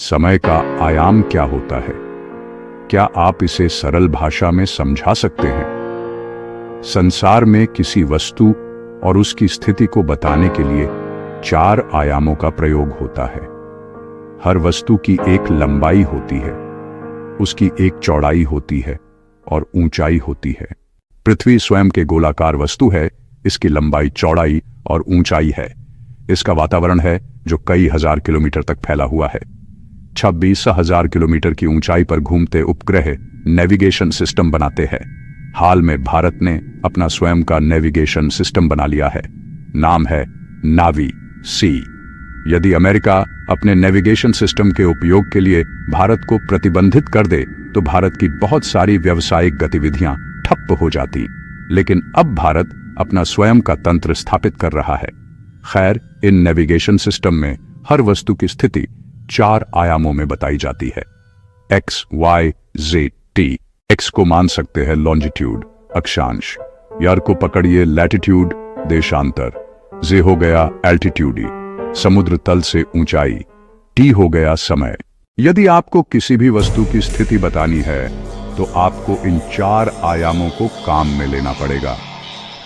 समय का आयाम क्या होता है? क्या आप इसे सरल भाषा में समझा सकते हैं? संसार में किसी वस्तु और उसकी स्थिति को बताने के लिए 4 आयामों का प्रयोग होता है। हर वस्तु की एक लंबाई होती है, उसकी एक चौड़ाई होती है और ऊंचाई होती है। पृथ्वी स्वयं के गोलाकार वस्तु है, इसकी लंबाई, चौड़ाई और ऊंचाई है। इसका वातावरण है जो कई हजार किलोमीटर तक फैला हुआ है। 26,000 किलोमीटर की ऊंचाई पर घूमते उपग्रह नेविगेशन सिस्टम बनाते हैं। हाल में भारत ने अपना स्वयं का नेविगेशन सिस्टम बना लिया है। नाम है नावी सी। यदि अमेरिका अपने नेविगेशन सिस्टम के उपयोग के लिए भारत को प्रतिबंधित कर दे तो भारत की बहुत सारी व्यावसायिक गतिविधियां ठप्प हो जाती। लेकिन अब भारत अपना स्वयं का तंत्र स्थापित कर रहा है। खैर, इन नेविगेशन सिस्टम में हर वस्तु की स्थिति 4 आयामों में बताई जाती है। X, y, z, t. X को मान सकते हैं लॉन्जिट्यूड, अक्षांश। यार को पकड़िए लैटिट्यूड, देशांतर। जे हो गया एल्टीट्यूड, समुद्र तल से ऊंचाई। टी हो गया समय। यदि आपको किसी भी वस्तु की स्थिति बतानी है तो आपको इन 4 आयामों को काम में लेना पड़ेगा।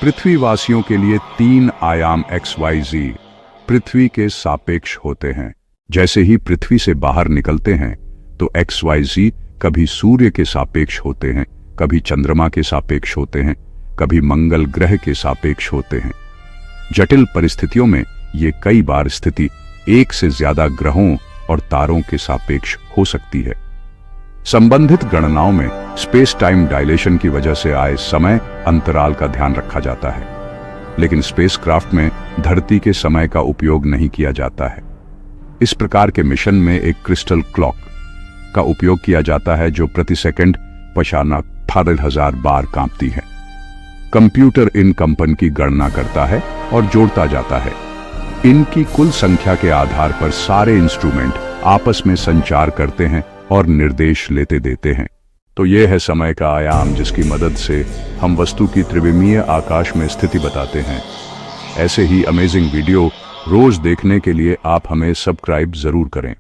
पृथ्वीवासियों के लिए 3 आयाम XYZ पृथ्वी के सापेक्ष होते हैं। जैसे ही पृथ्वी से बाहर निकलते हैं तो XYZ कभी सूर्य के सापेक्ष होते हैं, कभी चंद्रमा के सापेक्ष होते हैं, कभी मंगल ग्रह के सापेक्ष होते हैं। जटिल परिस्थितियों में ये कई बार स्थिति एक से ज्यादा ग्रहों और तारों के सापेक्ष हो सकती है। संबंधित गणनाओं में स्पेस टाइम डायलेशन की वजह से आए समय अंतराल का ध्यान रखा जाता है, लेकिन स्पेसक्राफ्ट में धरती के समय का उपयोग नहीं किया जाता है। इस प्रकार के मिशन में एक क्रिस्टल क्लॉक का उपयोग किया जाता है जो प्रति सेकंड 18,000 बार कांपती है। कंप्यूटर इन कंपन की गणना करता है और जोड़ता जाता है। इनकी कुल संख्या के आधार पर सारे इंस्ट्रूमेंट आपस में संचार करते हैं और निर्देश लेते देते हैं। तो यह है समय का आयाम जिसकी मदद से हम वस्तु की त्रिविमीय आकाश में स्थिति बताते हैं। ऐसे ही अमेजिंग वीडियो रोज देखने के लिए आप हमें सब्सक्राइब जरूर करें।